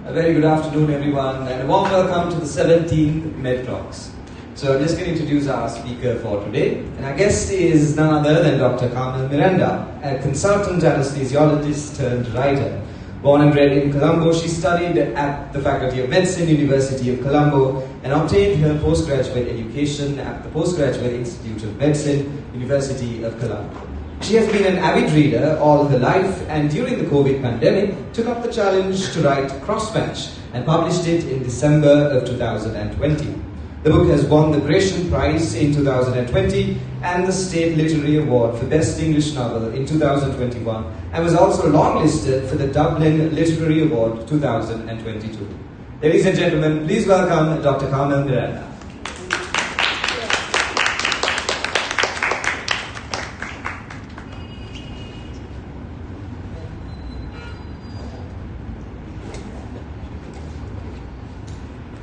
A very good afternoon, everyone, and a warm welcome to the 17th MEDtalks. So I'm just going to introduce our speaker for today, and our guest is none other than Dr. Carmel Miranda, a consultant anesthesiologist turned writer. Born and bred in Colombo, she studied at the Faculty of Medicine, University of Colombo, and obtained her postgraduate education at the Postgraduate Institute of Medicine, University of Colombo. She has been an avid reader all her life, and during the COVID pandemic, took up the challenge to write Crossmatch and published it in December of 2020. The book has won the Gratiaen Prize in 2020 and the State Literary Award for Best English Novel in 2021, and was also longlisted for the Dublin Literary Award 2022. Ladies and gentlemen, please welcome Dr. Carmel Miranda.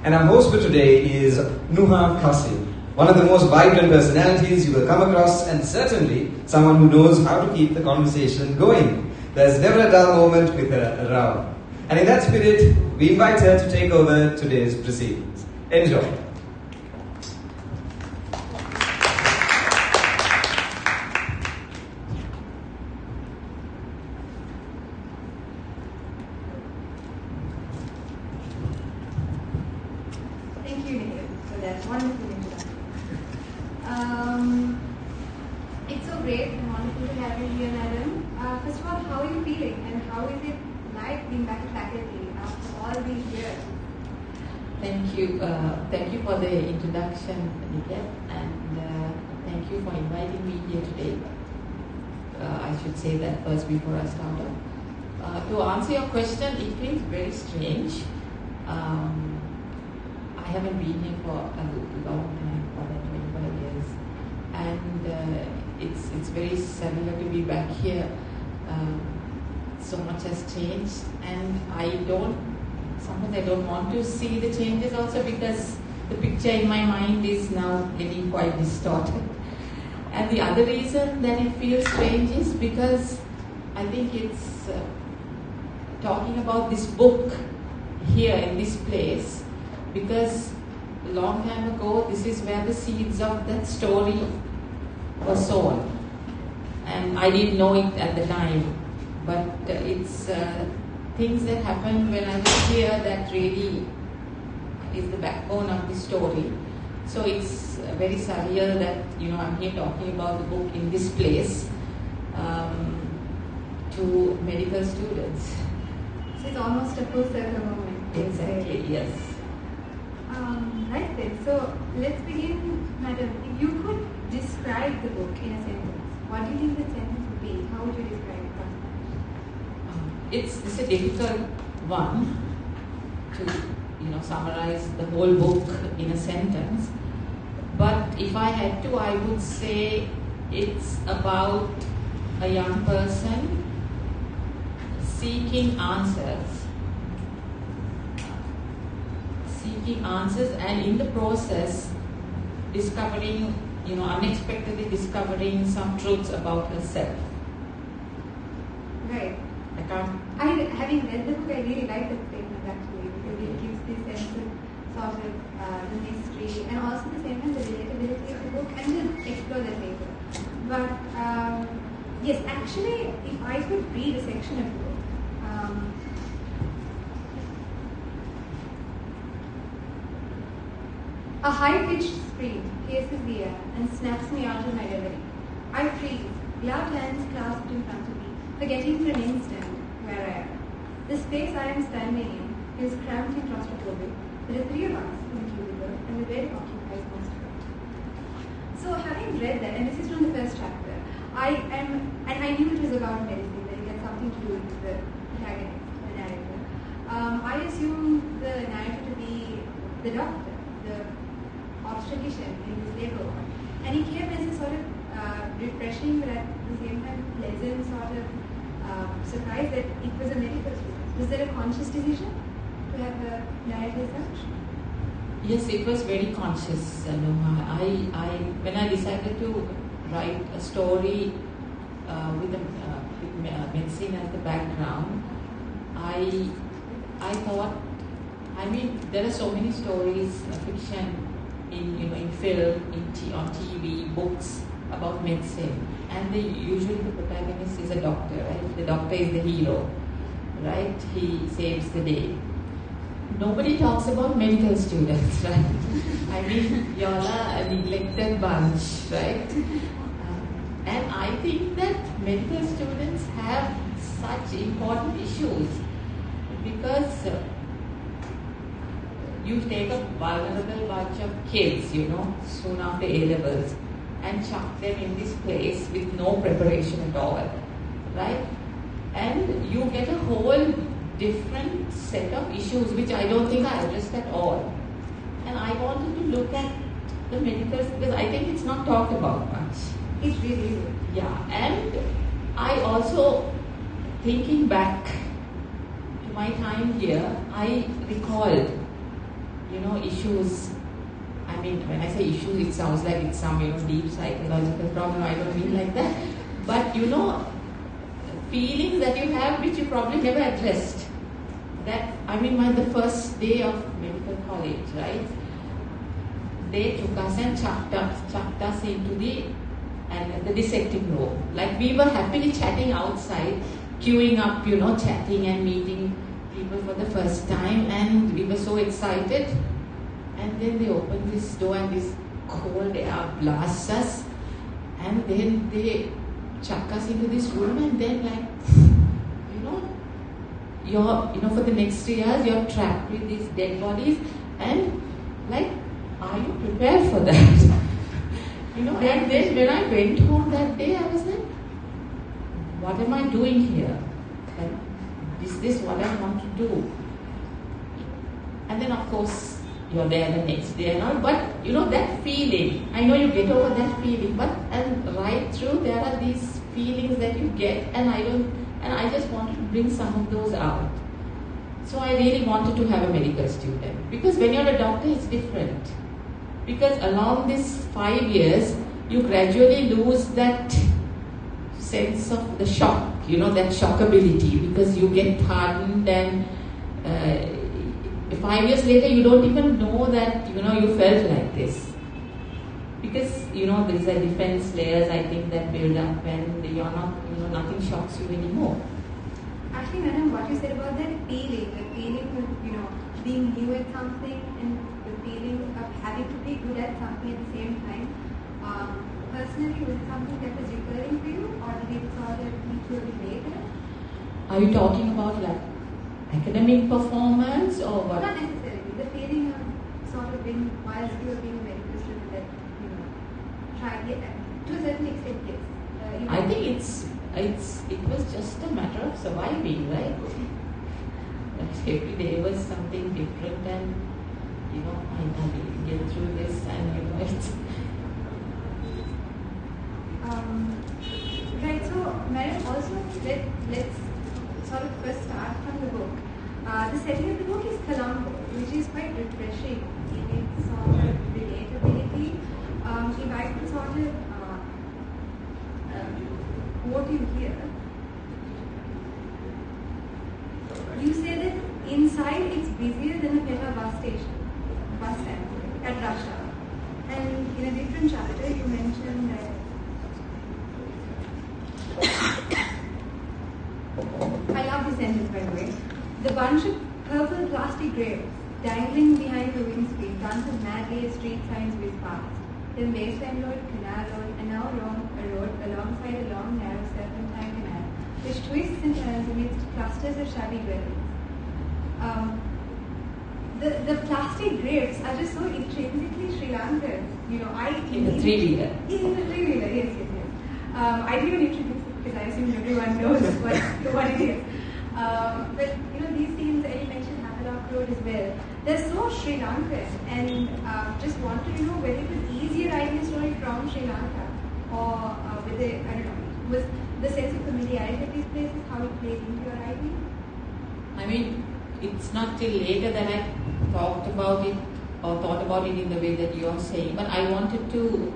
And our host for today is Nuha Qasim, one of the most vibrant personalities you will come across, and certainly someone who knows how to keep the conversation going. There's never a dull moment with her around. And in that spirit, we invite her to take over today's proceedings. Enjoy. It's so great and wonderful to have you here, madam. First of all, how are you feeling, and how is it like being back at faculty after all these years? Thank you for the introduction, Niket, and thank you for inviting me here today. I should say that first before I start off. To answer your question, it feels very strange. I haven't been here for a long time, more than 25 years, and it's very surreal to be back here. So much has changed, and sometimes I don't want to see the changes also, because the picture in my mind is now getting quite distorted. And the other reason that it feels strange is because I think it's talking about this book here in this place, because a long time ago this is where the seeds of that story were sown, and I didn't know it at the time, but it's things that happened when I was here that really is the backbone of the story. So it's very surreal that I'm here talking about the book in this place to medical students. So it's almost a full circle moment. Exactly, yes. Right then, so let's begin, madam. If you could describe the book in a sentence, what do you think the sentence would be? How would you describe it? It's a difficult one to summarize the whole book in a sentence. But if I had to, I would say it's about a young person seeking answers, and in the process discovering, unexpectedly discovering some truths about herself. Right. Having read the book, I really like that statement actually, because it gives this sense of sort of the mystery, and also the same time the relatability of the book, and we'll explore that later. But yes, actually, if I could read a section of the book, a high-pitched scream pierces the air and snaps me out of my reverie. I freeze, gloved hands clasped in front of me, forgetting for an instant where I am. The space I am standing in is cramped and claustrophobic. There are 3 of us in the cubicle, and the bed occupies most of it. So having read that, and this is from the first chapter, and I knew it was about medicine, that it had something to do with the protagonist, the narrator. I assumed the narrator to be the doctor, the obstetrician in this labor ward, and he came as a sort of refreshing, but at the same time pleasant sort of surprise that it was a medical student. Was there a conscious decision to have the narrator as such? Yes, it was very conscious, Nuha. When I decided to write a story with medicine as the background, I thought I mean, there are so many stories, fiction, in film, on TV, books about medicine, and usually the protagonist is a doctor, right? The doctor is the hero, right? He saves the day. Nobody talks about medical students, right? I mean, y'all are a neglected bunch, right? And I think that medical students have such important issues because you take a vulnerable bunch of kids, soon after A-levels, and chuck them in this place with no preparation at all, right? And you get a whole different set of issues which I don't think I addressed at all. And I wanted to look at the medical, because I think it's not talked about much. It really is. Yeah, and I also, thinking back to my time here, I recalled, issues. I mean, when I say issues, it sounds like it's some, deep psychological problem. I don't mean like that. But, feelings that you have which you probably never addressed. That, the first day of medical college, right? They took us and chucked us into the dissecting room. Like we were happily chatting outside, queuing up, chatting and meeting people for the first time, and we were so excited. And then they opened this door and this cold air blasts us, and then they chuck us into this room, and then you're for the next 3 years you're trapped with these dead bodies, and are you prepared for that? And then when I went home that day, I was like, what am I doing here? Is this what I want to do? And then of course you're there the next day and all, but that feeling, I know you get over that feeling, and right through there are these feelings that you get, and I just wanted to bring some of those out. So I really wanted to have a medical student, because when you're a doctor it's different, because along these 5 years you gradually lose that sense of the shock, that shockability, because you get hardened, and 5 years later you don't even know that you felt like this, because there's a defense layers, I think, that build up, and you're not, nothing shocks you anymore. Actually, madam, what you said about that feeling, the feeling of being new at something, and the feeling of having to be good at something at the same time, personally, was it something that was recurring for you, or did it sort of hit you a bit later? Are you talking about academic performance or what? Not necessarily. The feeling of sort of being, whilst you were being a medical student, that tried it, to a certain extent, yes. I think it was just a matter of surviving, right? Every day was something different, and I will get through this, and it's. Right. So, Madam, also let's sort of first start from the book. The setting of the book is Colombo, which is quite refreshing in its sort of relatability. If I could sort of quote you here, you say that inside it's busier than a Pella bus stand at rush hour. And in a different chapter you mentioned that I love this sentence, by the way. The bunch of purple plastic graves dangling behind the windscreen dances madly as street signs whiz past. Then Wasteland Road, Canal Road, and now a road alongside a long, narrow serpentine canal, which twists and turns amidst clusters of shabby dwellings. The plastic graves are just so intrinsically Sri Lankan. In the three-wheeler. In the three-wheeler, yes. I didn't even introduce it because I assume everyone knows what it is. But these scenes, and you mentioned Havelock Road as well, they're so Sri Lankan, and just want to know whether it was easier writing a story from Sri Lanka, or was the sense of familiarity of these places how it played into your writing? I mean, it's not till later that I thought about it or thought about it in the way that you're saying, but I wanted to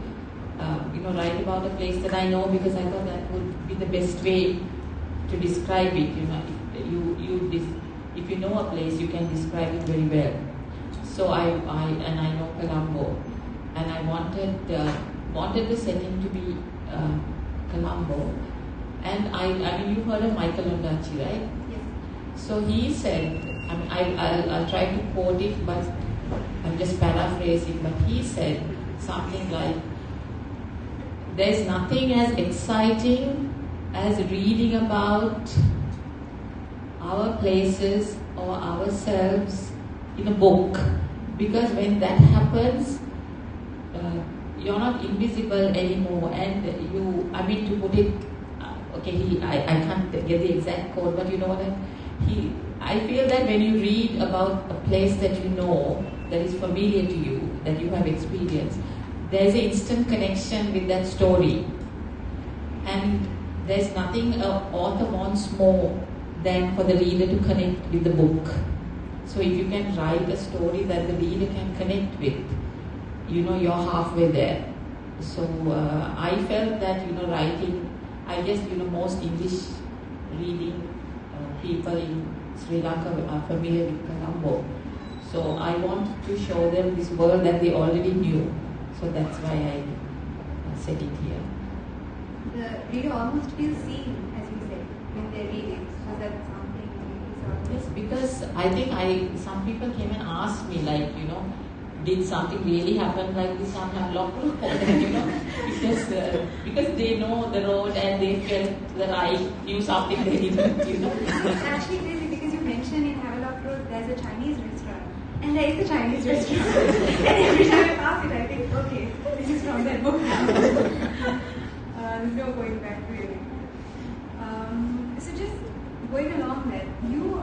write about a place that I know, because I thought that would be the best way to describe it. If you know a place, you can describe it very well. So I know Colombo, and I wanted the setting to be Colombo. And I mean, you heard of Michael Ondaatje, right? Yes. So he said, I mean, I'll try to quote it, but I'm just paraphrasing, but he said something like, there's nothing as exciting as reading about our places or ourselves in a book, because when that happens, you're not invisible anymore, and you, I mean, to put it, okay, I can't get the exact quote, but you know what I feel that when you read about a place that you know, that is familiar to you, that you have experienced, there's an instant connection with that story. And there's nothing an author wants more than for the reader to connect with the book. So if you can write a story that the reader can connect with, you know, you're halfway there. So I felt that, you know, writing, I guess, you know, most English reading people in Sri Lanka are familiar with Colombo. So I wanted to show them this world that they already knew. So that's why I set it here. The reader almost feels seen, as you said, when they're reading. So that's something you sort of... Yes, because I think some people came and asked me, like, you know, did something really happen like this on Hemlock Road? You know, because they know the road and they felt that I knew something they didn't, you know. It's actually crazy because you mentioned in Havelock Road there's a Chinese restaurant. And there is a Chinese restaurant. And every time I pass it, I think, okay, this is from that book now. There's no going back, really. So just going along there, you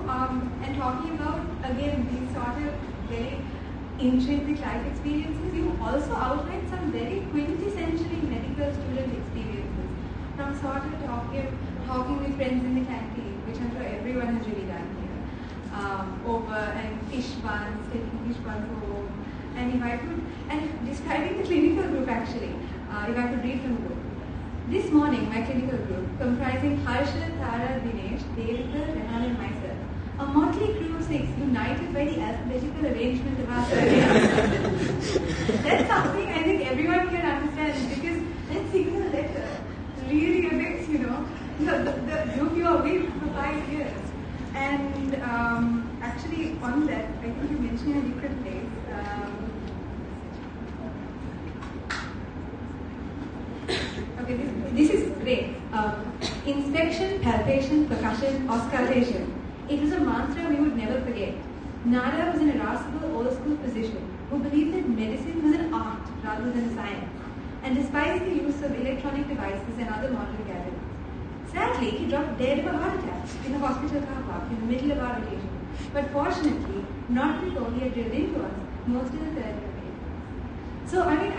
and talking about, again, these sort of very intrinsic life experiences, you also outlined some very quintessentially medical student experiences. From sort of talking with friends in the canteen, which I'm sure everyone has really done here. Over and fish buns, taking fish buns home, and if I could, and describing the clinical group actually, if I could read from the book. This morning, my clinical group, comprising Harshad, Tara, Dinesh, Devika, Rehan and myself, a motley crew of 6 united by the alphabetical arrangement of our surnames. That's something I think everyone can understand, because that single letter really affects, you know, the group you are with for 5 years. And actually on that, I think you mentioned in a different place. Okay, this is great. Inspection, palpation, percussion, auscultation. It was a mantra we would never forget. Nada was an irascible old-school physician who believed that medicine was an art rather than a science, and despised the use of electronic devices and other modern gadgets. Sadly, he dropped dead of a heart attack in the hospital car park in the middle of our rotation. But fortunately, not before he had drilled into us most of the third year. So, I mean,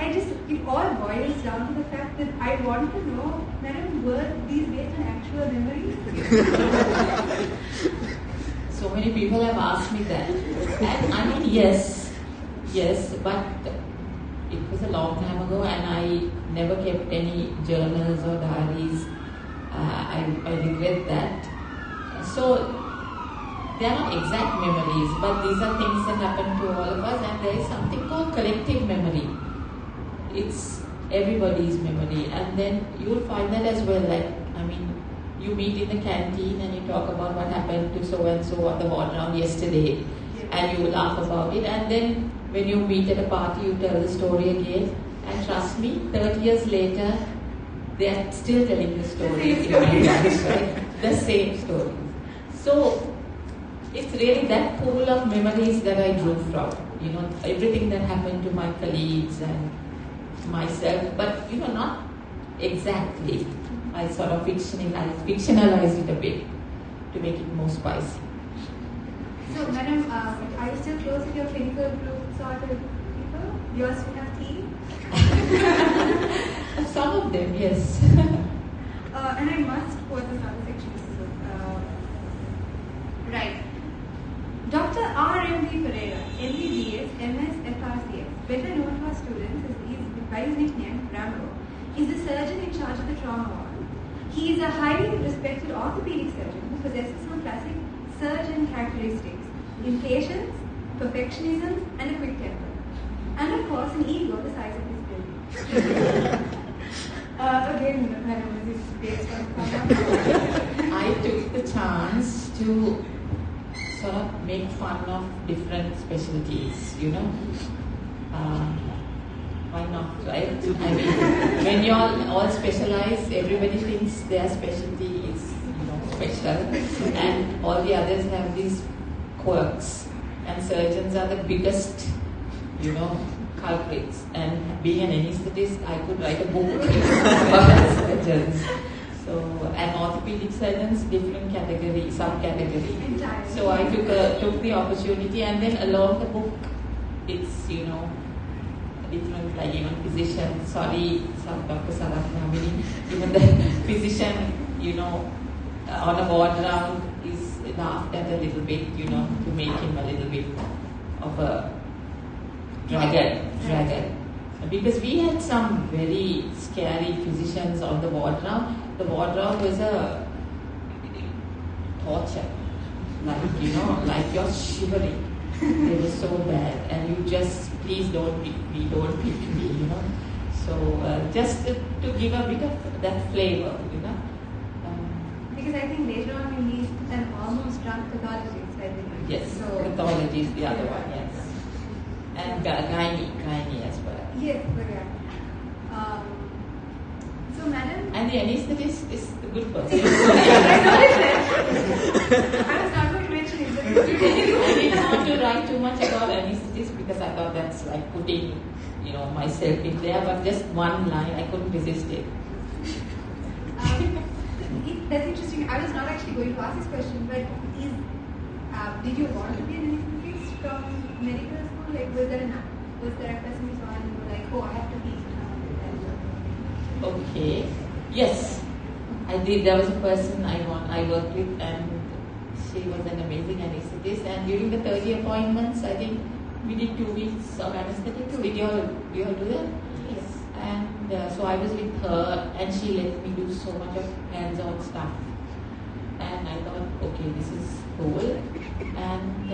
it all boils down to the fact that I want to know, madam, were these based on actual memories? So many people have asked me that. And I mean, yes, but it was a long time ago and I never kept any journals or diaries. I regret that. So they are not exact memories, but these are things that happen to all of us, and there is something called collective memory. It's everybody's memory, and then you will find that as well. Like, I mean, you meet in the canteen and you talk about what happened to so and so on the hall round yesterday, and you will laugh about it, and then when you meet at a party, you tell the story again, and trust me, 30 years later, they are still telling the story in my right? The same story. So it's really that pool of memories that I drew from. You know, everything that happened to my colleagues and myself, but you know, not exactly. I sort of fictionalized it a bit to make it more spicy. So, madam, are you still close with your clinical group sort of people? Yours still have tea? Some of them, yes. And I must quote this other section. Right. Dr. R.M.B. Pereira, MBBS, MS, FRCS, better known to our students by his nickname, Rambo, is the surgeon in charge of the trauma ward. He is a highly respected orthopedic surgeon who possesses some classic surgeon characteristics: impatience, perfectionism, and a quick temper. And of course, an ego the size of his building. Again, madam, this is based on I took the chance to sort of make fun of different specialties, you know. Why not, right? I mean, when you all specialize, everybody thinks their specialty is, you know, special, and all the others have these quirks. And surgeons are the biggest, you know, culprits. And being an anaesthetist, I could write a book about surgeons. So, and orthopedic surgeons, different category, subcategory. So I took the opportunity, and then along the book, it's, you know, different, like even physician, sorry, some Dr. Sarat Namini, even the physician, you know, on a ward round is laughed at a little bit, you know, to make him a little bit of a dragon. Because we had some very scary physicians on the ward round. The ward round was a torture. Like, you know, like you're shivering. They were so bad. And you just, please don't pick me, you know. So just to give a bit of that flavor, you know. Because I think later on you need an almost drunk pathologist, I think. Yes, so, pathology is the other one, yes. And gynae as well. Yes, yeah. So, madam. And the anaesthetist is the good person. I was not going to mention it. I didn't want to write too much about anaesthetist because I thought that's like putting, you know, myself in there. But just one line, I couldn't resist it. That's interesting. I was not actually going to ask this question, but did you want to be an anaesthetist from medical school? Like, was there a person you saw and you were like, oh, I have to be? Okay. Yes, I did. There was a person I worked with, and she was an amazing anaesthetist. And during the 30 appointments, I think we did 2 weeks of anesthetics. Did you all do that? Yes. And so I was with her, and she let me do so much of hands-on stuff. And I thought, okay, this is cool. And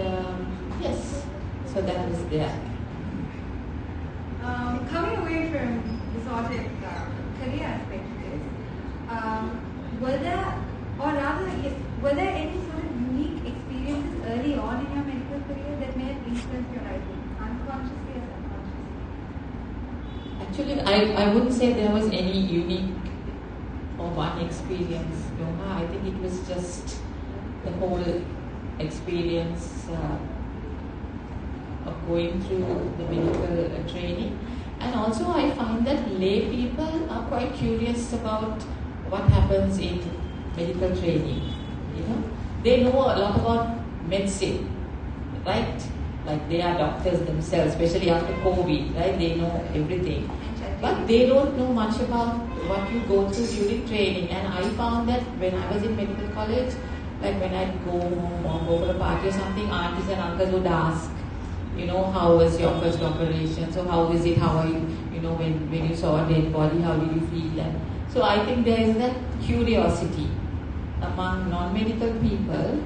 yes, so that was there. Coming away from the sort of career aspect of this, were there any sort of unique experiences early on in your medical career that may have influenced your writing, unconsciously or subconsciously? Actually, I wouldn't say there was any unique or one experience. No, I think it was just the whole experience of going through the medical training. And also I find that lay people are quite curious about what happens in medical training. You know, they know a lot about medicine, right? Like they are doctors themselves, especially after COVID, right? They know everything. But they don't know much about what you go through during training. And I found that when I was in medical college, like when I'd go home or go for a party or something, aunties and uncles would ask, you know, how was your first operation? So how is it? How are you? You know, when you saw a dead body, how did you feel? And so I think there is that curiosity among non-medical people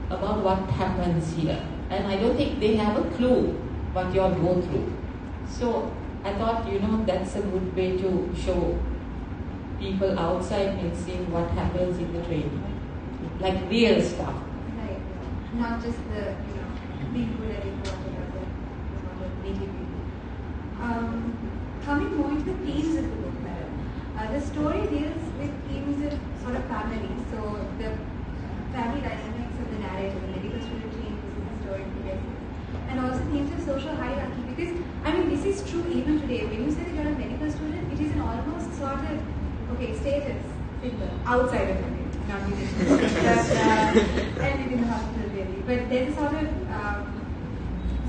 about what happens here. And I don't think they have a clue what you all go through. So I thought, you know, that's a good way to show people outside medicine what happens in the training. Like real stuff. Right. Not just the, you know, being good at it, coming more into the themes of the book, madam. The story deals with themes of sort of family. So the family dynamics of the narrative, the medical student changes in the story progresses. And also themes of social hierarchy. Because, I mean, this is true even today. When you say that you're a medical student, it is an almost sort of, okay, status symbol outside of it. Not within and within the hospital really. But there's a sort of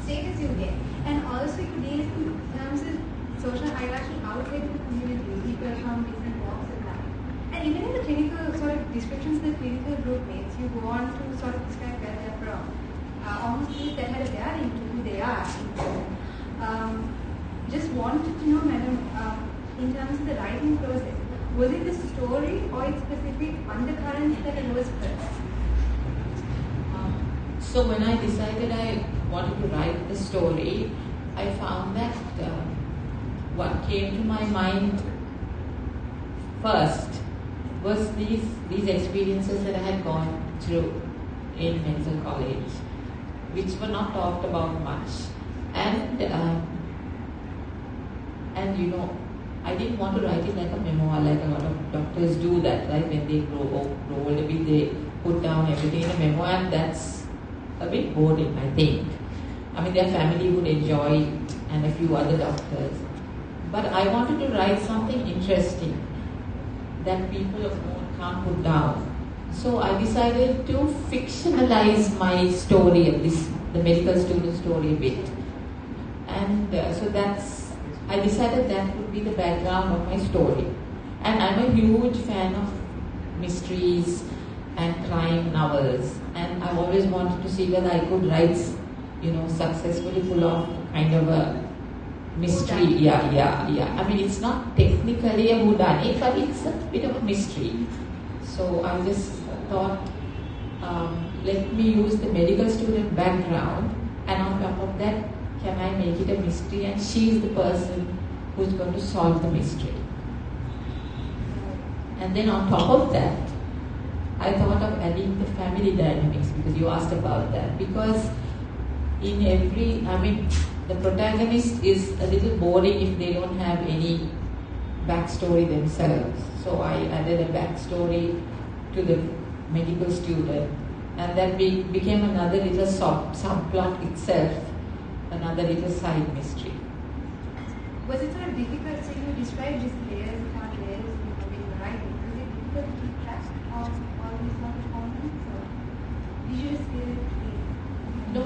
status you get. And also you deal in terms of social hierarchy outside of the community, people from different walks of life. And even in the clinical sort of descriptions the clinical group makes, you go on to sort of describe where they're from. Almost things that had a bearing to who they are. Just wanted to know, madam, in terms of the writing process, was it the story or its specific undercurrents that arose first? So when I decided I wanted to write the story, I found that what came to my mind first was these experiences that I had gone through in medical college, which were not talked about much. And you know, I didn't want to write it like a memoir, like a lot of doctors do that, right? When they grow old a bit, they put down everything in a memoir, and that's a bit boring, I think. I mean, their family would enjoy it, and a few other doctors. But I wanted to write something interesting that people can't put down. So I decided to fictionalize my story of the medical student story a bit. And I decided that would be the background of my story. And I'm a huge fan of mysteries and crime novels. And I always wanted to see whether I could write, you know, successfully pull off kind of a mystery. Yeah. I mean, it's not technically a whodunit, but it's a bit of a mystery. So I just thought, let me use the medical student background, and on top of that, can I make it a mystery? And she's the person who's going to solve the mystery. And then on top of that, I thought of adding the family dynamics, because you asked about that. Because in the protagonist is a little boring if they don't have any backstory themselves. So I added a backstory to the medical student, and that became another little subplot itself, another little side mystery. Was it sort of difficult? So you described these layers upon layers when you were writing. Was it difficult to keep track of all these sort of components? Or did you just feel it? No,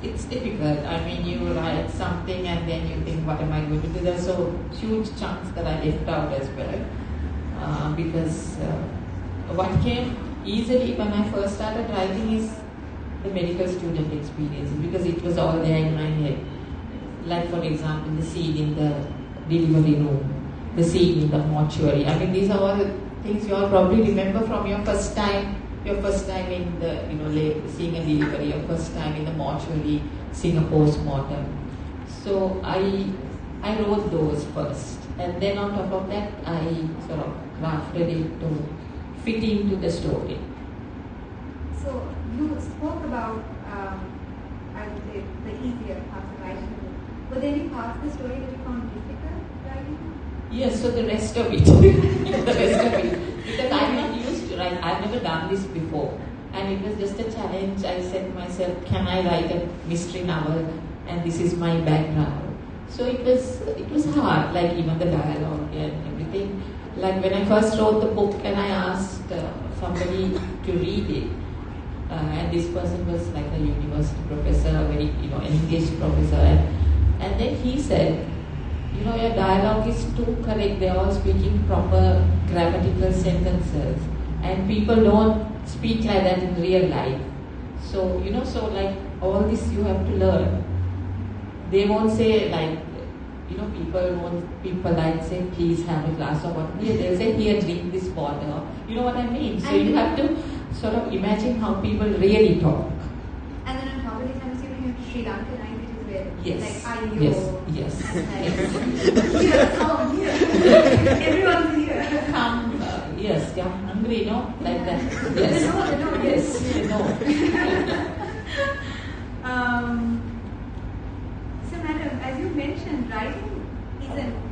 it's difficult. I mean, you write something and then you think, what am I going to do? There's so huge chunks that I left out as well. Because what came easily when I first started writing is the medical student experiences, because it was all there in my head. Like, for example, the scene in the delivery room, the scene in the mortuary. I mean, these are all the things you all probably remember from your first time in the, you know, seeing a delivery, your first time in the mortuary, seeing a post-mortem. So I wrote those first, and then on top of that, I sort of crafted it to fit into the story. So you spoke about, I would say, the easier parts of writing. Were there any parts of the story that you found difficult writing? Yes, so the rest of it. The rest of it. Because I'm not used to write. I've never done this before. And it was just a challenge. I said to myself, can I write a mystery novel? And this is my background. So it was hard, like even the dialogue and everything. Like when I first wrote the book and I asked somebody to read it, and this person was like a university professor, very, you know, an engaged professor, and then he said, you know, your dialogue is too correct. They're all speaking proper grammatical sentences, and people don't speak like that in real life. So, you know, so like all this you have to learn. They won't say like, you know, people won't be polite, say, please have a glass of water. Here, they'll say, here, drink this water. You know what I mean? So you have to sort of imagine how people really talk. And then on top of this, I'm assuming you have to Sri Lankan it as well. Yes. Like, are you? Yes. Here, come here. Everyone's here. Come, yes, you're hungry, you know, like that. Yes. They know, yes, they know. So, madam, as you mentioned, writing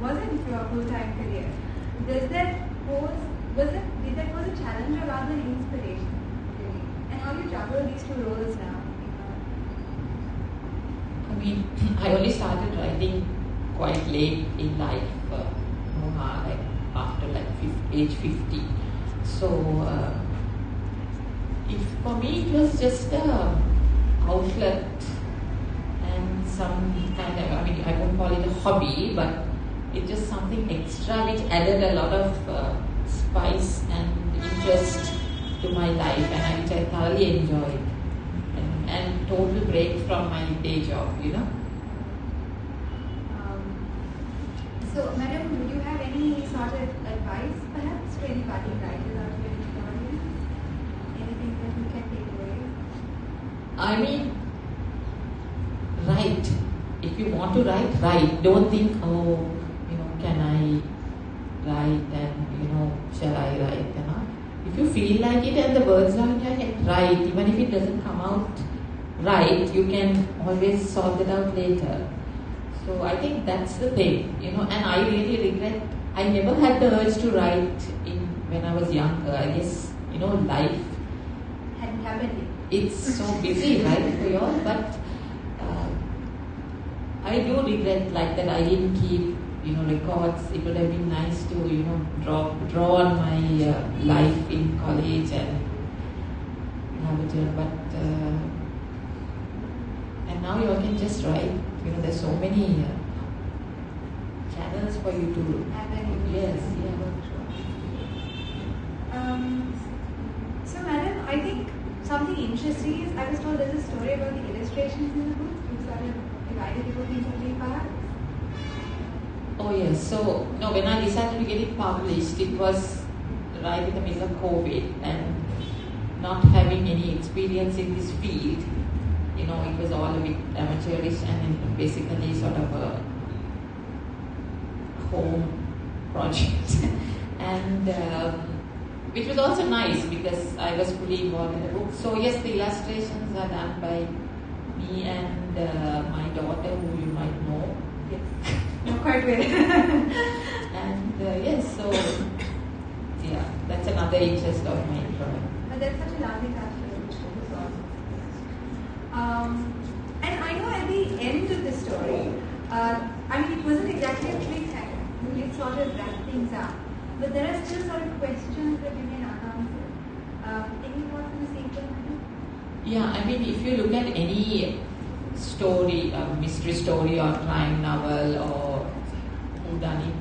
wasn't your full-time career. Did that pose a challenge or rather an inspiration? Really? And how do you juggle these two roles now? I mean, I only started writing quite late in life, like after like age 50. So, for me it was just an outlet and some kind of, I mean, I won't call it a hobby, but it's just something extra which added a lot of spice and interest to my life, and which I thoroughly enjoyed. And total break from my day job, you know. So, madam, would you have any sort of advice, perhaps, to any budding writers out here in the audience? Anything that you can take away? I mean, write. If you want to write, write. Don't think, oh, can I write and, shall I write? If you feel like it and the words are in your head, write. Even if it doesn't come out right, you can always sort it out later. So I think that's the thing, and I really regret, I never had the urge to write when I was younger. I guess, life hadn't happened. It's so busy, right, for you all, but I do regret like that I didn't keep, records. It would have been nice to, draw on my life in college and have a journal, but and now you all can just write. There's so many channels for you to. Yes, yeah. So, madam, I think something interesting is I was told there's a story about the illustrations in the book. You sort of divided the book into 3 parts. Oh yes. So when I decided to get it published, it was right in the middle of COVID and not having any experience in this field. It was all a bit amateurish and basically sort of a home project, and which was also nice because I was fully involved in the book. So yes, the illustrations are done by me and my daughter, who you might know. Yes, not quite well. And yes, so yeah, that's another interest of mine. But that's such a lovely touch. And I know at the end of the story, it wasn't exactly a cliffhanger. It sort of wrapped things up. But there are still sort of questions that remain unanswered. Any thoughts on the sequel? Yeah, if you look at any story, a mystery story or crime novel or whodunit,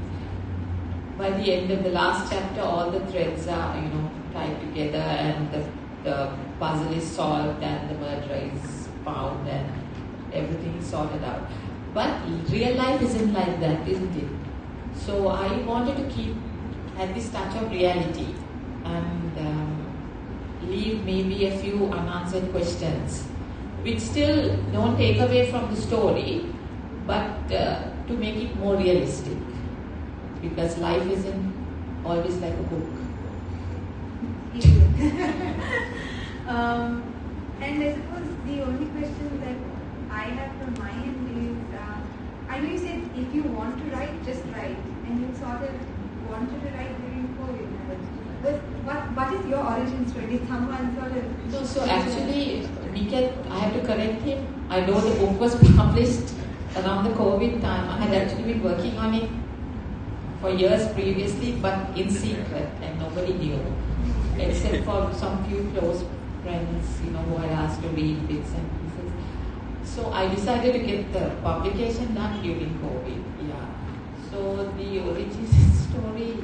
by the end of the last chapter, all the threads are, tied together and the puzzle is solved and the murderer is found and everything is sorted out. But real life isn't like that, isn't it? So I wanted to had this touch of reality and leave maybe a few unanswered questions, which still don't take away from the story, but to make it more realistic, because life isn't always like a book. And I suppose the only question that I have from my end is, I know you said if you want to write, just write, and you sort of wanted to write during COVID. But what is your origin story? Did someone sort of... No, so actually, Niket, I have to correct him. I know the book was published around the COVID time. I had actually been working on it for years previously, but in secret, and nobody knew, except for some few close friends, who I asked to read bits and pieces. So I decided to get the publication done during COVID. Yeah. So the origin story.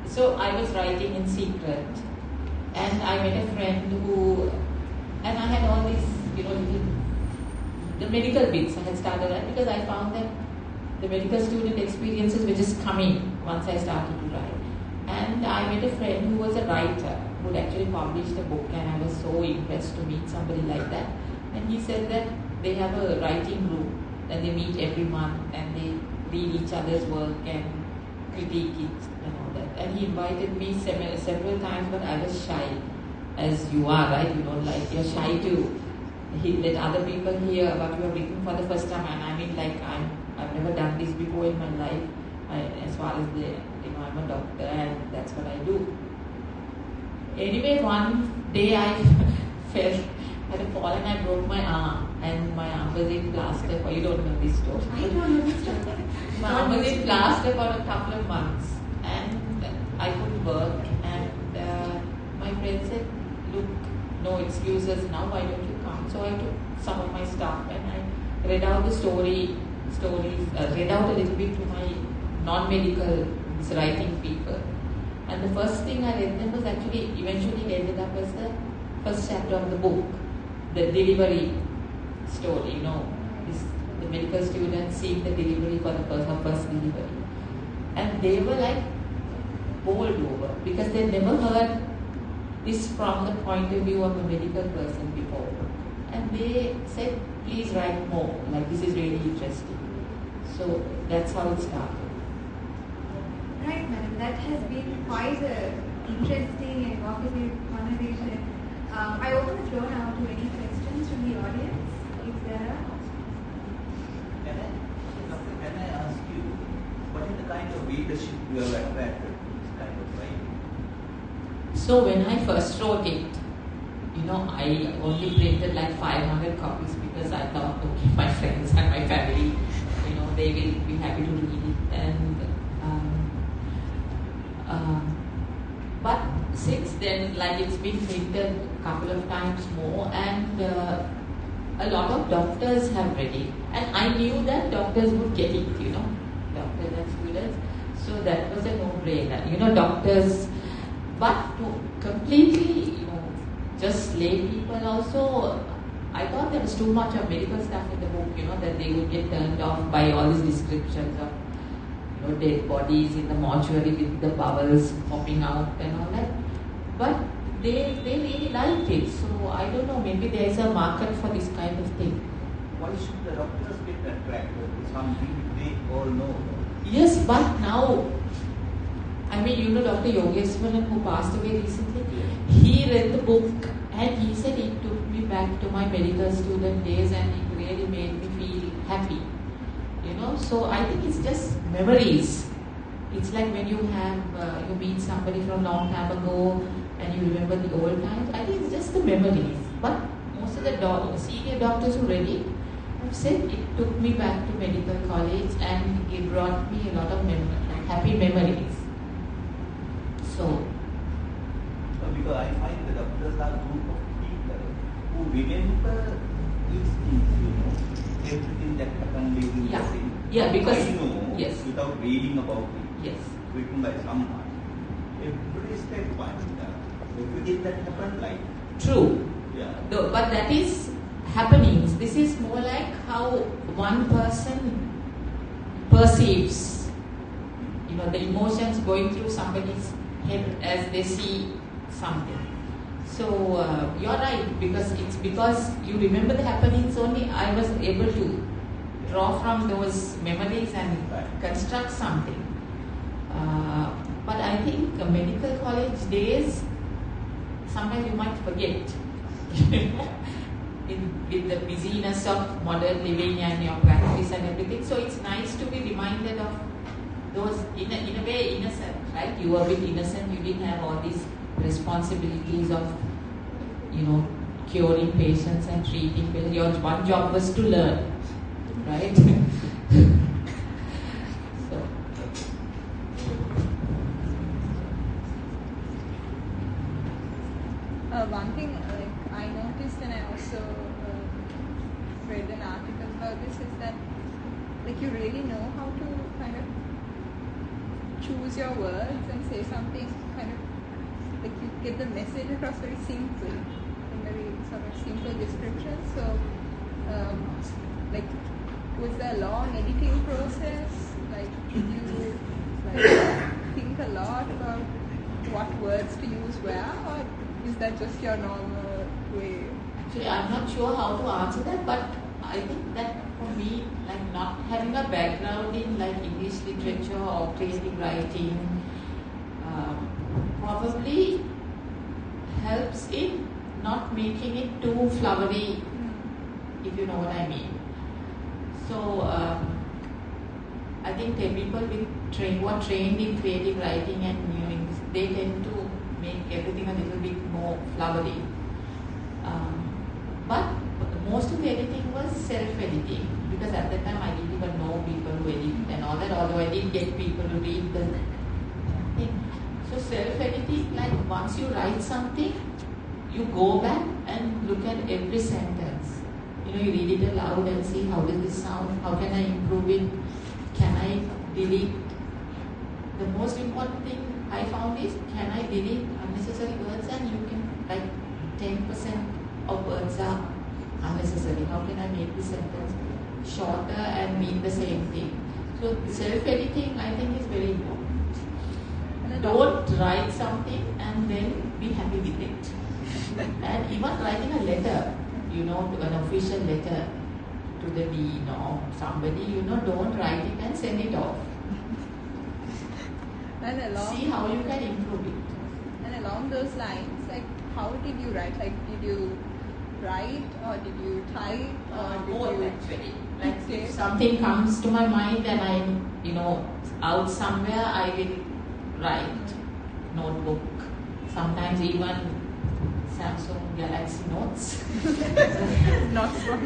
So I was writing in secret, and I met a friend and I had all these, the medical bits I had started at, because I found that the medical student experiences were just coming once I started to write. And I met a friend who was a writer, who had actually published a book, and I was so impressed to meet somebody like that. And he said that they have a writing group, and they meet every month, and they read each other's work and critique it and all that. And he invited me several times, but I was shy, as you are, right? You're shy to let other people hear what you have written for the first time. And I've never done this before in my life, as far as I'm a doctor, and that's what I do. Anyway, one day I had a fall and I broke my arm, and my arm was in plaster for, you don't know this story. I don't know this story. My arm was in plaster for a couple of months, and I couldn't work, and my friend said, look, no excuses now, why don't you come? So I took some of my stuff and I read out the stories, read out a little bit to my non-medical writing people. And the first thing I read them was actually, eventually it ended up as the first chapter of the book, the delivery story, the medical student seeing the delivery for her first delivery. And they were like bowled over, because they never heard this from the point of view of a medical person before. And they said, please write more, like this is really interesting. So that's how it started. Right, madam. That has been quite an interesting and evocative conversation. I open the floor now to any questions from the audience, if there are. Can I ask you, what is the kind of readership you have attracted to this kind of writing? So when I first wrote it, I only printed like 500 copies because I thought, okay, my friends and my family, they will be happy to read it. And but since then, like it's been printed a couple of times more, and a lot of doctors have read it, and I knew that doctors would get it, doctors and students. So that was a no-brainer, doctors. But to completely, just lay people also, I thought there was too much of medical stuff in the book, that they would get turned off by all these descriptions of, dead bodies in the mortuary with the bowels popping out and all that. But they really liked it. So I don't know, maybe there is a market for this kind of thing. Why should the doctors get attracted to something they all know? Yes, but now, Dr. Yogeswaran, who passed away recently, he read the book and he said it took me back to my medical student days and it really made me feel happy. So I think it's just memories. It's like when you have, you meet somebody from a long time ago and you remember the old times. I think it's just the memories. But most of the senior doctors who read it have said it took me back to medical college and it brought me a lot of happy memories. So, because I find the doctors are a group of people who remember these things, everything that happened during the scene. Yeah, because I know, yes, without reading about it, yes, written by someone, every step everything that happened, like true. Yeah. But that is happenings. This is more like how one person perceives, the emotions going through somebody's head as they see something. So you're right, because it's because you remember the happenings only. I was able to draw from those memories and construct something. But I think medical college days, sometimes you might forget. With the busyness of modern living and your practice and everything. So it's nice to be reminded of those, in a way, innocent, right? You were a bit innocent, you didn't have all these responsibilities of, curing patients and treating patients. Your one job was to learn, right? So. One thing I noticed, and I also read an article about this, is that you really know how to kind of choose your words and say something kind of you get the message across very simply, in very sort of simple description. So was there a long editing process? Did you think a lot about what words to use where, or is that just your normal way? Actually, I'm not sure how to answer that, but I think that for me, not having a background in English literature or creative writing probably helps in not making it too flowery, if you know what I mean. So I think people who are trained in creative writing and English, they tend to make everything a little bit more flowery. But most of the editing was self-editing, because at that time I didn't even know people who edit and all that, although I did get people to read the thing. So self-editing, once you write something, you go back and look at every sentence. You read it aloud and see how does this sound, how can I improve it, can I delete. The most important thing I found is, can I delete unnecessary words, and you can 10% of words are unnecessary. How can I make the sentence shorter and mean the same thing? So self-editing, I think, is very important. And don't write something and then be happy with it. And even writing a letter, an official letter to the dean or somebody, don't write it and send it off. And see how you can improve it. And along those lines, like, how did you write? Like, did you write or did you type or did both you actually. Like Okay. if something comes to my mind and I'm, out somewhere, I will write notebook. Sometimes even Samsung Galaxy Notes. not wrong?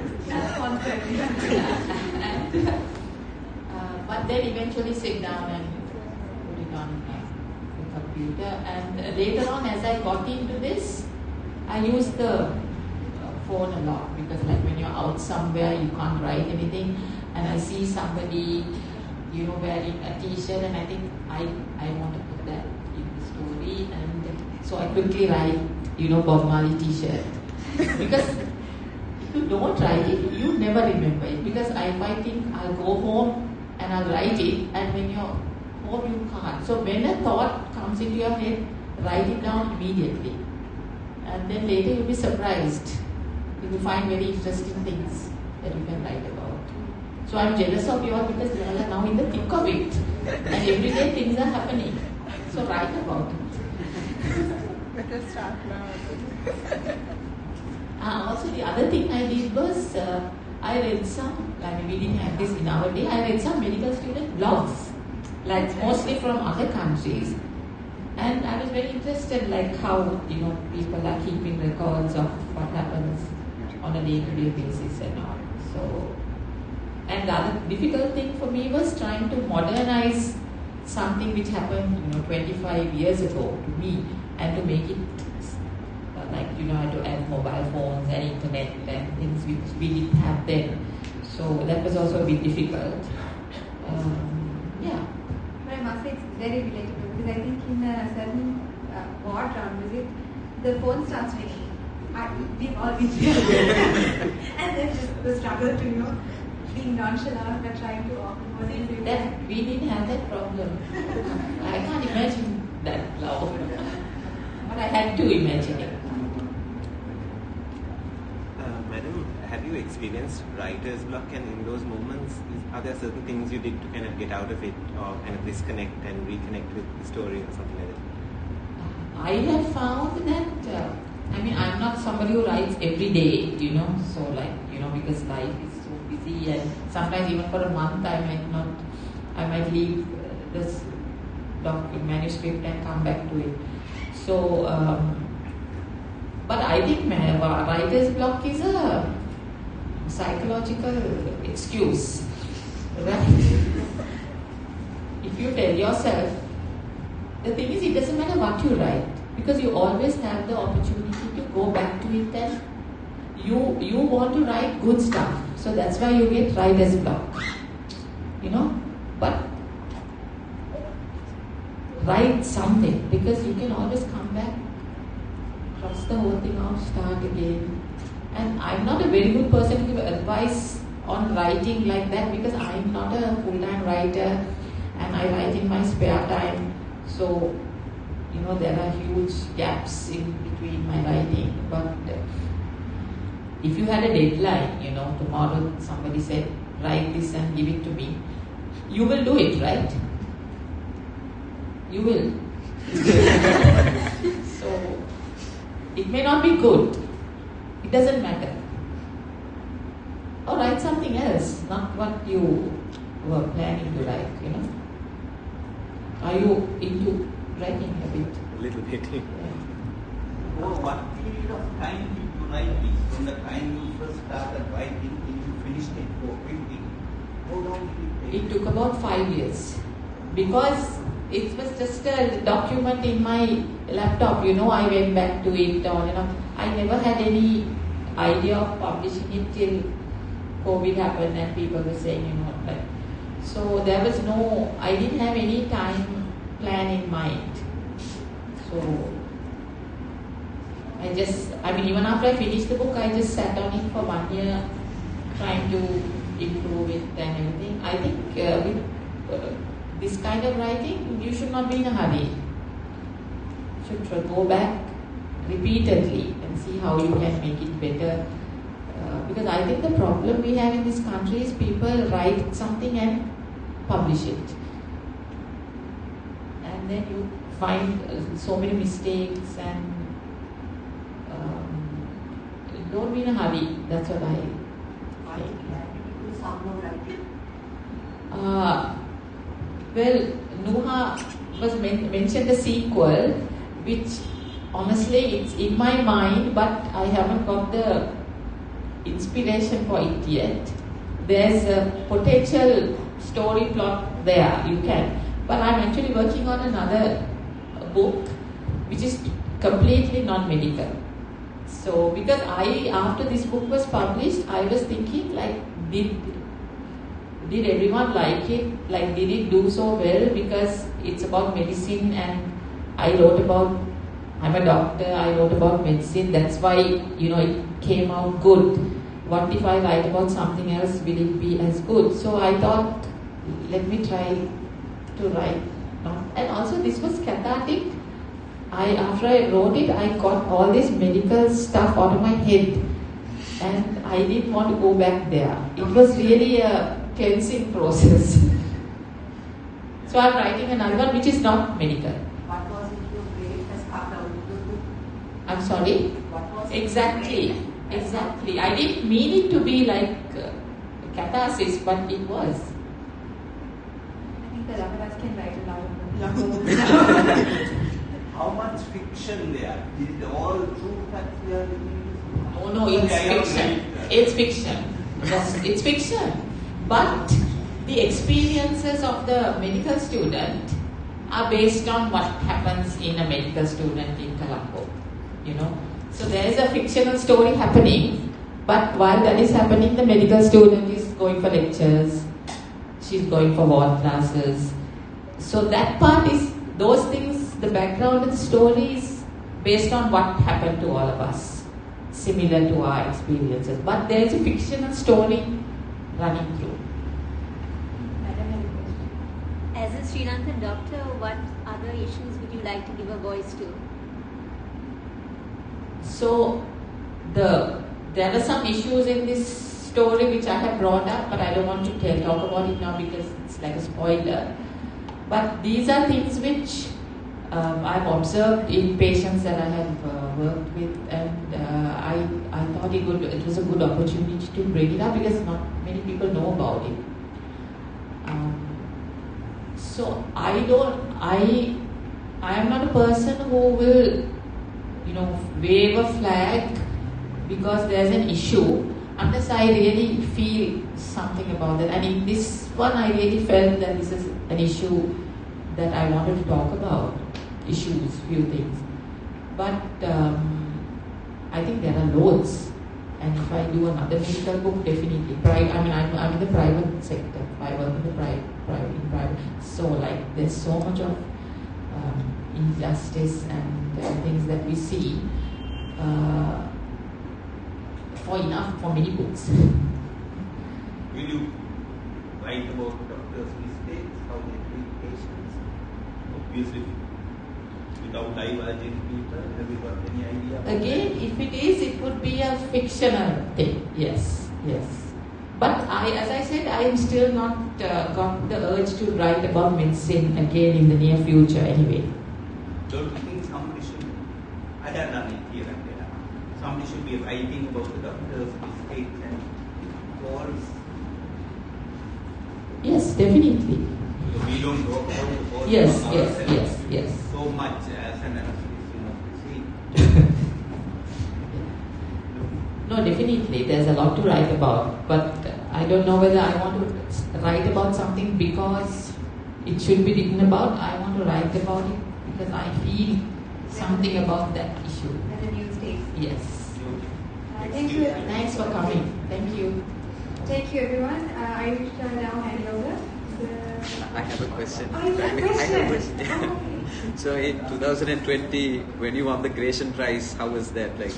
But then eventually sit down and put it on the computer. And later on, as I got into this, I used the phone a lot because, like, when you're out somewhere, you can't write anything. And I see somebody, wearing a T-shirt, and I think I want to put that in the story. And so I quickly write, Bob Marley T-shirt. Because if you don't write it, you never remember it. Because I think I'll go home and I'll write it, and when you're home, you can't. So when a thought comes into your head, write it down immediately. And then later you'll be surprised. You will find very interesting things that you can write about. So I'm jealous of yours because you are now in the thick of it. And every day things are happening. So write about it. Better start now. Also, the other thing I did was I read some, we didn't have this in our day, I read some medical student blogs, like mostly from other countries. And I was very interested, like how, people are keeping records of what happens on a day-to-day basis and all. So, and the other difficult thing for me was trying to modernize something which happened, 25 years ago to me, and to make it to add mobile phones and internet and things which we didn't have then. So that was also a bit difficult. Yeah. But I must say it's very relatable because I think in a certain ward round visit, the phone starts ringing. We've all been there. And then just the struggle to, being nonchalant but trying to offer that we didn't have that problem. I can't imagine that now. But I had to imagine it. Madam, have you experienced writer's block, and in those moments, are there certain things you did to kind of get out of it or kind of disconnect and reconnect with the story or something like that? I have found that, I'm not somebody who writes every day, so because life is so busy and sometimes even for a month I might leave this manuscript and come back to it. So, but I think writer's block is a psychological excuse, right? If you tell yourself, the thing is, it doesn't matter what you write, because you always have the opportunity to go back to it, and you want to write good stuff. So that's why you get writer's block, But write something, because you can always come back, cross the whole thing out, start again. And I'm not a very good person to give advice on writing like that, because I'm not a full-time writer and I write in my spare time. So, there are huge gaps in between my writing. But if you had a deadline, tomorrow somebody said, write this and give it to me, you will do it, right? You will. So, it may not be good. It doesn't matter. Or write something else, not what you were planning to write, Are you into writing a bit? A little bit. Yeah. What period of time did you write this? From the time you first started writing till you finished it or printing? How long did it take? It took about 5 years. Because it was just a document in my laptop, I went back to it, or, I never had any idea of publishing it till COVID happened and people were saying, so there was I didn't have any time plan in mind. So even after I finished the book, I just sat on it for 1 year, trying to improve it and everything. I think with this kind of writing, you should not be in a hurry. should go back repeatedly and see how you can make it better. Because I think the problem we have in this country is people write something and publish it. And then you find so many mistakes and don't be in a hurry. That's what I think. Well, Nuha was mentioned the sequel, which honestly it's in my mind, but I haven't got the inspiration for it yet. There's a potential story plot there, you can. But I'm actually working on another book which is completely non-medical. So because after this book was published, I was thinking like, did everyone like it? Like, did it do so well? Because it's about medicine and I'm a doctor, I wrote about medicine, that's why, it came out good. What if I write about something else, will it be as good? So I thought, let me try to write. And also this was cathartic. After I wrote it, I got all this medical stuff out of my head. And I didn't want to go back there. It was really a cleansing process. So I'm writing another one which is not medical. What was it your brain has come out of the book? I'm sorry? What was Exactly. I didn't mean it to be like catharsis, but it was. I think the lot of us can write a lot of books. How much fiction there? Is it all true facts we are reading? Oh no, it's fiction. It's fiction. Yes, it's fiction. But the experiences of the medical student are based on what happens in a medical student in Colombo. So there is a fictional story happening, but while that is happening, the medical student is going for lectures, she's going for ward classes. So that part is, those things, the background of the story is based on what happened to all of us, similar to our experiences. But there is a fictional story running through. As a Sri Lankan doctor, what other issues would you like to give a voice to? So, there are some issues in this story which I have brought up, but I don't want to talk about it now because it's like a spoiler. But these are things which I've observed in patients that I have worked with, and I thought it was a good opportunity to bring it up because not many people know about it. So I am not a person who will, wave a flag because there's an issue, unless I really feel something about it. And in this one, I really felt that this is an issue that I wanted to talk about. Few things. But I think there are loads. And if I do another medical book, definitely. I'm in the private sector. I work in the private. So there's so much of injustice and things that we see for many books. Will you write about doctors' mistakes, how they treat patients? Obviously, without diverging people, have you got any idea? Again, if it is, it would be a fictional thing. Yes. But as I said, I am still not got the urge to write about medicine again in the near future anyway. Don't you think somebody should, I have done it here and there, somebody should be writing about the doctor's mistakes and faults? Yes, definitely. So we don't talk about the faults Yes. so much as an anesthesiologist. No, definitely. There's a lot to write about. But I don't know whether I want to write about something because it should be written about. I want to write about it because I feel something about that issue. And the news takes. Yes. Thank you. Thanks for coming. Thank you. Thank you, everyone. I will now hand over. I have a question. Oh, you have a question? I have a question. Oh, okay. So in 2020, when you won the Gratiaen Prize, how was that like?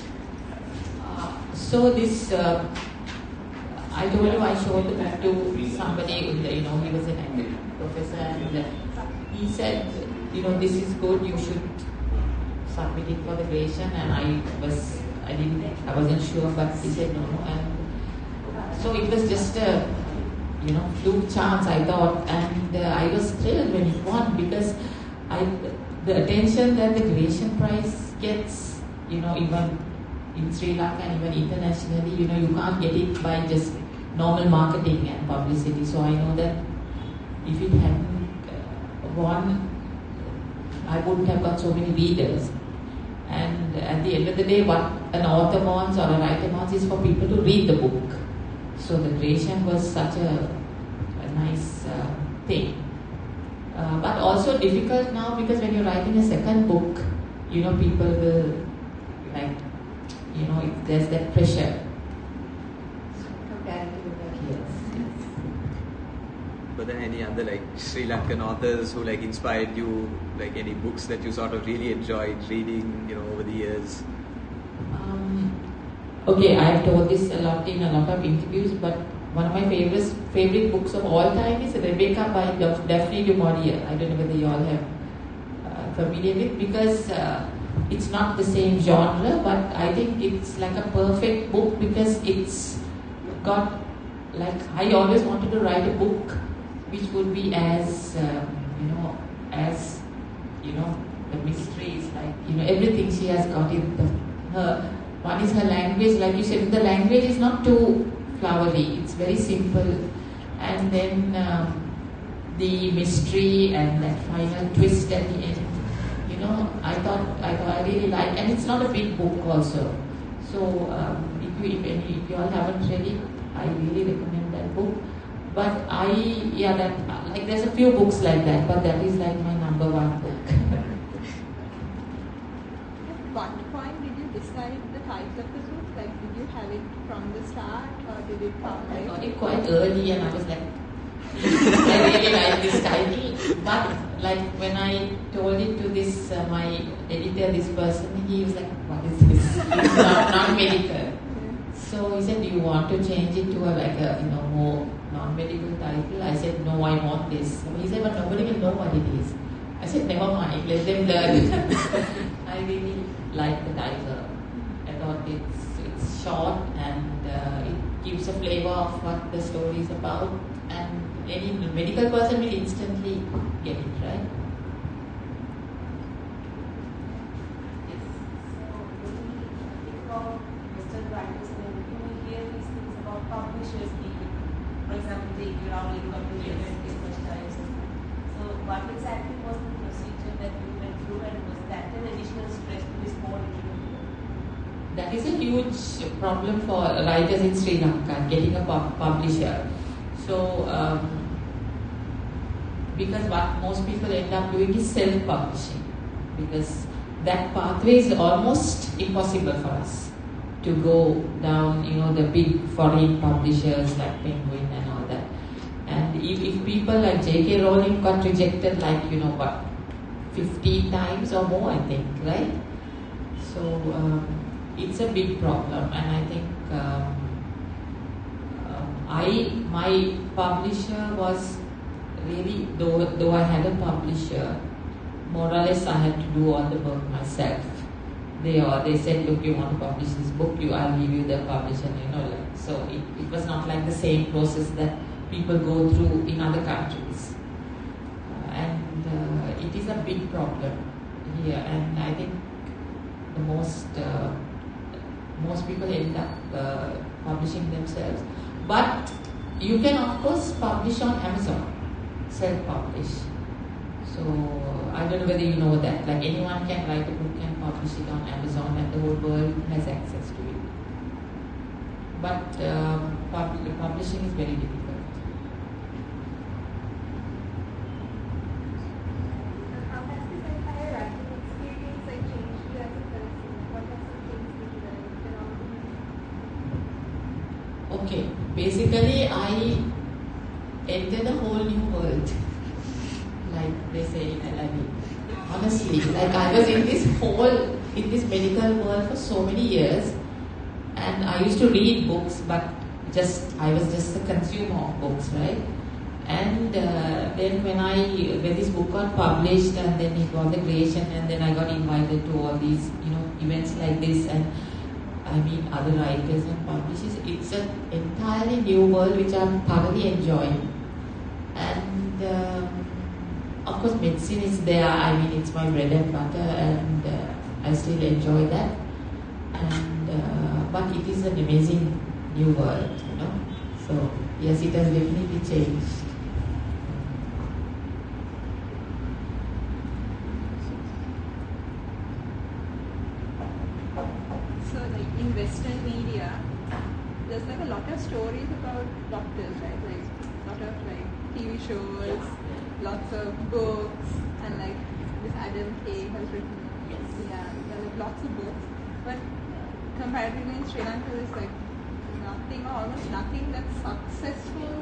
So this, I told you I showed the book to somebody, he was an academic professor, and he said, this is good, you should submit it for the Gratiaen, and I wasn't sure, but he said no, and so it was just a fluke chance, I thought, and I was thrilled when it won, because the attention that the Gratiaen Prize gets, even in Sri Lanka and even internationally, you can't get it by just normal marketing and publicity. So I know that if it hadn't won, I wouldn't have got so many readers. And at the end of the day, what an author wants or a writer wants is for people to read the book. So the Gratiaen was such a nice thing. But also difficult now, because when you're writing a second book, people will there's that pressure. Yes. Were there any other Sri Lankan authors who inspired you, any books that you sort of really enjoyed reading, over the years? Okay, I have told this a lot in a lot of interviews, but one of my favorite books of all time is Rebecca by Daphne du Maurier. I don't know whether you all have familiar with, because it's not the same genre, but I think it's like a perfect book, because it's got I always wanted to write a book which would be as the mysteries, everything she has got in her. One is her language, like you said, the language is not too flowery, it's very simple, and then the mystery and that final twist at the end, I really like, and it's not a big book also. So if you all haven't read it, I really recommend that book. But there's a few books like that, but that is my number one book. At what point did you decide the title of the book? Did you have it from the start, or did it come I got it quite early, and I was I really like this title. But when I told it to this my editor, this person, he was like, "What is this? It's not medical." So he said, "Do you want to change it to a more non-medical title?" I said, "No, I want this." So he said, "But nobody will know what it is." I said, "Never mind, let them learn." I really like the title. I thought it's short, and it gives a flavor of what the story is about, and any medical person will instantly get it, right? Yes. So when we think about Western writers and everything, we hear these things about publishers leaving. For example, J.K. Rowling got rejected this much times. So what exactly was the procedure that you went through, and was that an additional stress to this whole interview? That is a huge problem for writers in Sri Lanka, getting a publisher. So, because what most people end up doing is self-publishing, because that pathway is almost impossible for us to go down, the big foreign publishers like Penguin and all that. And if people like J.K. Rowling got rejected 15 times or more, I think, right? So, it's a big problem, and I think my publisher was really, though I had a publisher, more or less I had to do all the work myself. They said, "Look, you want to publish this book, I'll give you the publisher," so it was not like the same process that people go through in other countries, and it is a big problem here, and I think the most people end up publishing themselves. But you can of course publish on Amazon, self-publish. So I don't know whether you know that. Anyone can write a book and publish it on Amazon, and the whole world has access to it. But publishing is very difficult. How has this entire writing experience changed you as a person? What are some things that you learned along the way? Okay, basically I entered a whole new world, like they say in Aladdin. Honestly, I was in this medical world for so many years, and I used to read books, but I was just a consumer of books, right? And then when this book got published, and then it got the Gratiaen, and then I got invited to all these, events like this, and I meet other writers and publishers. It's an entirely new world which I'm thoroughly enjoying. And of course, medicine is there. I mean, it's my bread and butter, and I still enjoy that. And but it is an amazing new world, So yes, it has definitely changed. So, like in Western media, there's like a lot of stories about doctors, right? Like a lot of like TV shows, lots of books, and like this Adam K has written, there are like lots of books. But comparatively in Sri Lanka, there's like nothing or almost nothing that's successful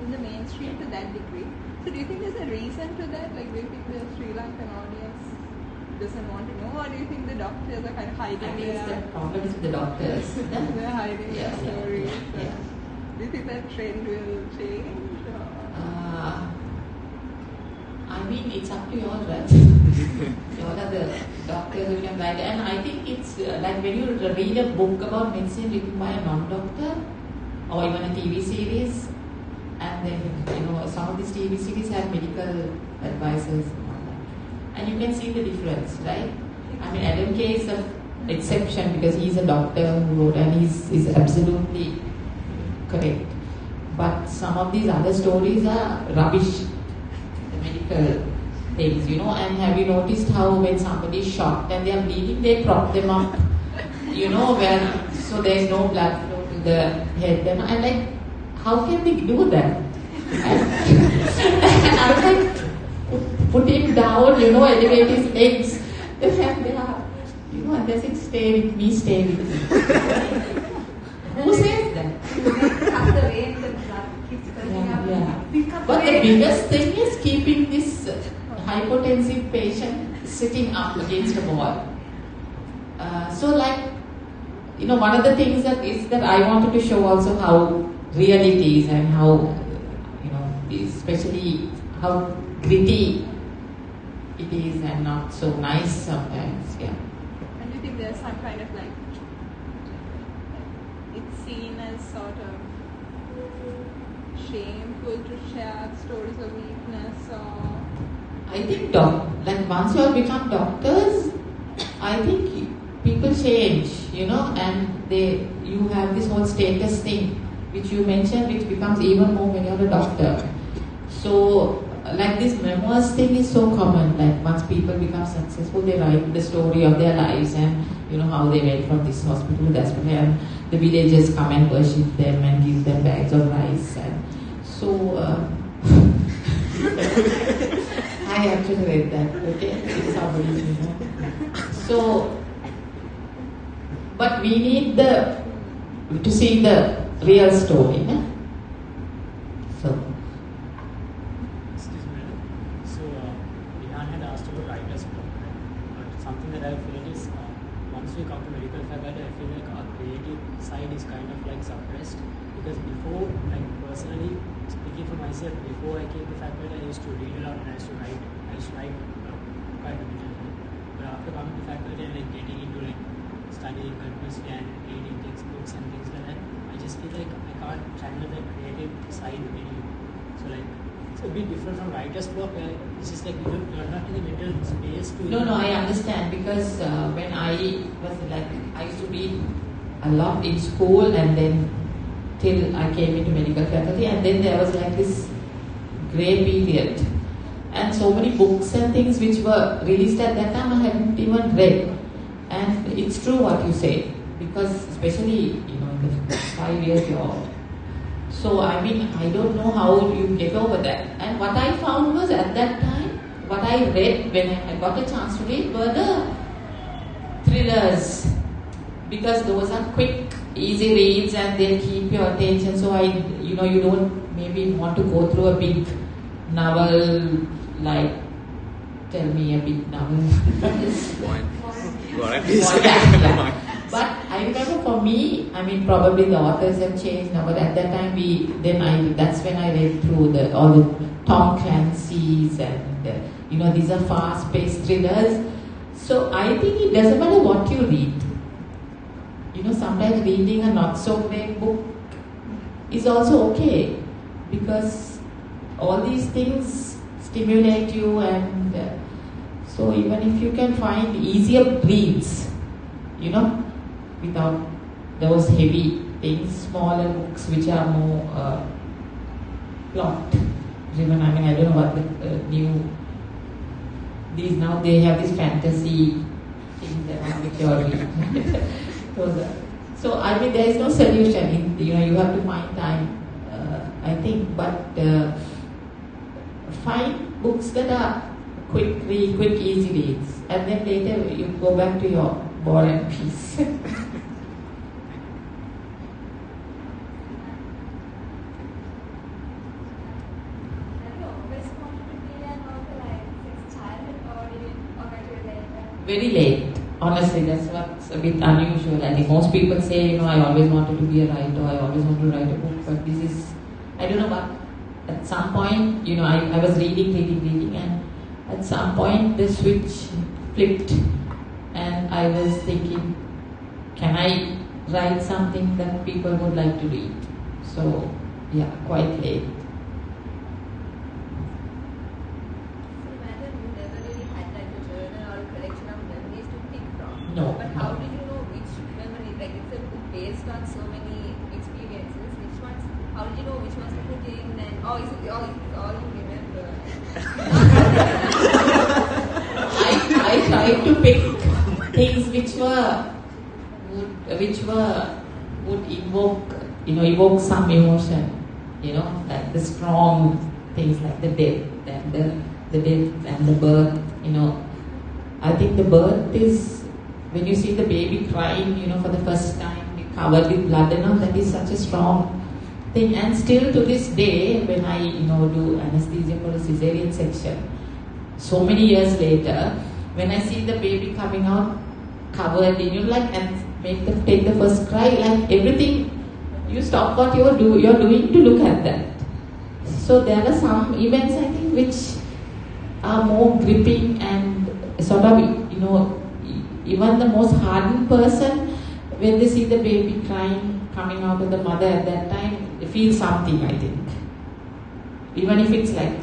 in the mainstream to that degree. So do you think there's a reason to that? Like, do you think the Sri Lankan audience doesn't want to know, or do you think the doctors are kind of hiding the problem is with the doctors. they're hiding their stories? Yeah. Do you think that trend will change? I mean, it's up to you all, right? You all are the doctors who can write. And I think it's like when you read a book about medicine written by a non-doctor, or even a TV series, and then, some of these TV series have medical advisors and all that. And you can see the difference, right? I mean, Adam K is an exception because he's a doctor who wrote, and he's absolutely correct. But some of these other stories are rubbish. Medical things, and have you noticed how when somebody is shocked and they are bleeding, they prop them up, so there is no blood flow to the head. And I'm like, how can they do that? And I'm like, put him down, elevate his legs, and they are, and they say, stay with me, stay with me. Who says that? Cut the vein, the blood keeps coming up. Yeah. But the biggest thing is keeping this hypotensive patient sitting up against a wall. So one of the things that I wanted to show also how real it is, and how, especially how gritty it is and not so nice sometimes, yeah. And do you think there's some kind of it's seen as sort of shameful to share stories of weakness, or? I think once you have become doctors, I think people change, and you have this whole status thing which you mentioned, which becomes even more when you're a doctor. So this memoirs thing is so common. Like once people become successful, they write the story of their lives, and how they went from this hospital to that hospital, and the villagers come and worship them and give them bags of rice. And so I actually read that, okay? It's somebody, So, but we need to see the real story, So. Excuse me. So, Ihan had asked about writer's block, but something that I feel is once we come to medical faculty, I feel like our creative side is kind of suppressed, because before, personally speaking for myself, before I came to faculty, I used to read a lot and I used to write quite a bit. But after coming to faculty and getting into studying continuously and reading textbooks and things like that, I just feel like I can't channel that creative side anymore. So it's a bit different from writer's block, where it's just you're not in the mental space to... No, I understand, because when I was I used to read a lot in school, and then till I came into medical faculty, and then there was this grey period, and so many books and things which were released at that time I hadn't even read. And it's true what you say, because especially in the 5 years you're old. So I don't know how you get over that. And what I found was, at that time, what I read when I got a chance to read were the thrillers, because those are quick, easy reads and they'll keep your attention. So you don't maybe want to go through a big novel, tell me a big novel. One. But I remember for me, I mean, probably the authors have changed now, but at that time that's when I read through all the Tom Clancy's and these are fast-paced thrillers. So I think it doesn't matter what you read. Sometimes reading a not so great book is also okay, because all these things stimulate you, and so even if you can find easier reads, without those heavy things, smaller books which are more plot driven. I mean, I don't know what the these now they have this fantasy things around which you are reading. So I mean, there is no solution. You have to find time, I think, but find books that are quick easy reads, and then later you go back to your War and Peace. Very late. Honestly, that's what's a bit unusual. I think most people say, I always wanted to be a writer, I always want to write a book, but this is, I don't know what, at some point, I was reading, and at some point the switch flipped, and I was thinking, can I write something that people would like to read? So, yeah, quite late. No. But how did you know which memory? Like it's a book based on so many experiences. Which ones? How did you know which ones to put in? And all you remember? I tried to pick things which would evoke some emotion. Like the strong things like the death and the death and the birth. I think the birth is. When you see the baby crying, for the first time, covered with blood, that is such a strong thing. And still to this day, when I, do anesthesia for a cesarean section, so many years later, when I see the baby coming out covered in, and take the first cry, like everything, you stop what you're doing to look at that. So there are some events, I think, which are more gripping and sort of, even the most hardened person, when they see the baby crying, coming out of the mother at that time, they feel something, I think. Even if it's like,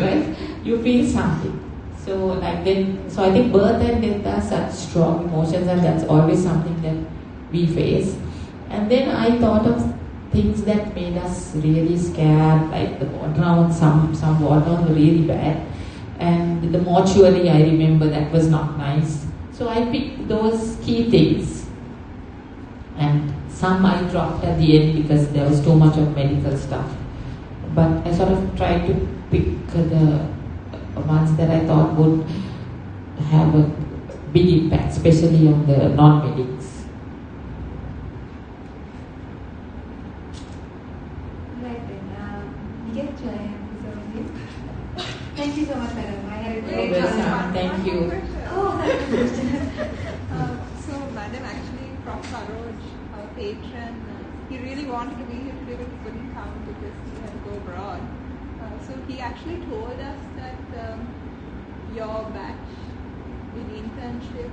right? You feel something. So I think birth and death are such strong emotions, and that's always something that we face. And then I thought of things that made us really scared, like the war round, some war rounds were really bad. And the mortuary, I remember, that was not nice. So I picked those key things. And some I dropped at the end because there was too much of medical stuff. But I sort of tried to pick the ones that I thought would have a big impact, especially on the non-medics. Right then, we get Gratiaen. Thank you so much, madam. I had a great time. Thank you. Oh, that's good. So, madam, actually, Prof. Saroj, our patron, he really wanted to be here today, but he couldn't come because he had to go abroad. So he actually told us that your batch in internship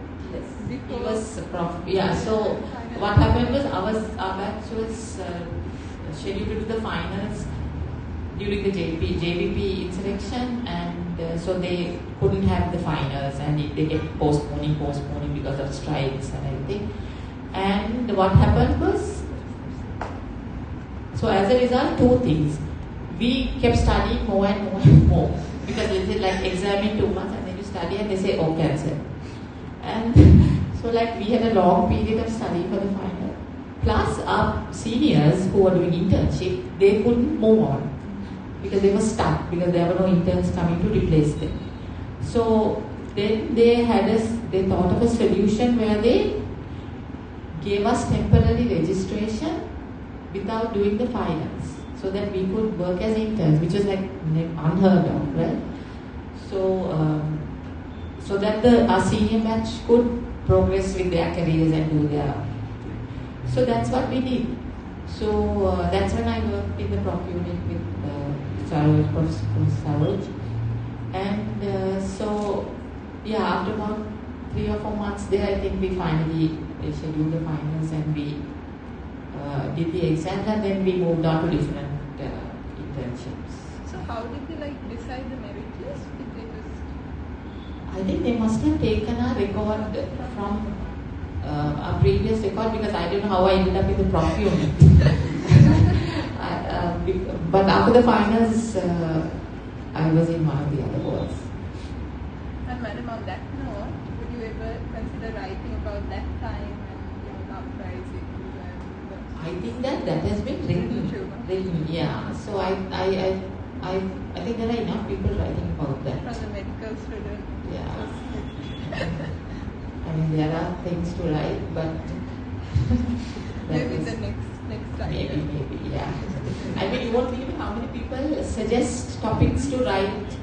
before. He was prof. Yeah. So what happened was our batch was scheduled to do the finals during the JVP insurrection, and so they couldn't have the finals, and they kept postponing because of strikes and everything. And what happened was, so as a result, two things. We kept studying more and more and more, because they said like examine 2 months and then you study and they say, oh, cancel. And so like we had a long period of study for the final. Plus our seniors who were doing internship, they couldn't move on because they were stuck, because there were no interns coming to replace them. So then they thought of a solution where they gave us temporary registration without doing the finals, so that we could work as interns, which was like unheard of, right? So, so that our senior batch could progress with their careers and do their. So that's what we did. So that's when I worked in the proc unit with Professor Saroj. And so, yeah, after about 3 or 4 months there, I think we finally scheduled the finals and we did the exams, and then we moved on to different internships. So how did they decide the merit list? Did they just... I think they must have taken a record from a previous record, because I don't know how I ended up in the prof unit. But after the finals, I was in one of the other boards. And madam, on that note, would you ever consider writing about that time and uprising? I think that has been written, yeah. So I think there are enough people writing about that. From the medical student. Yeah. I mean, there are things to write, but maybe the next time. Maybe, yeah. I mean, you won't believe how many people suggest topics to write,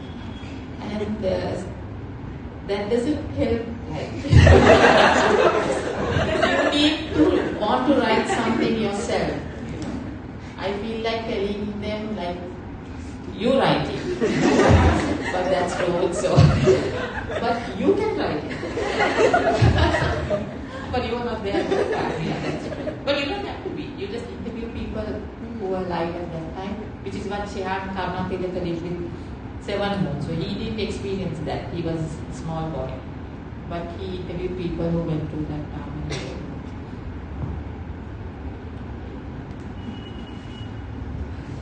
and that doesn't help. You need to want to write something yourself. I feel like telling them, you write it. But that's rude, so. But you can write it. But you are not there. Yeah, that's right. But you don't have to be. You just interview people who were alive at that time, which is what Shehan Karna did with 7 homes. So he didn't experience that. He was a small boy. But he interviewed people who went through that time.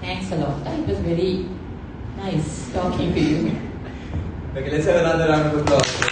Thanks a lot. It was very nice talking to you. Okay, let's have another round of applause.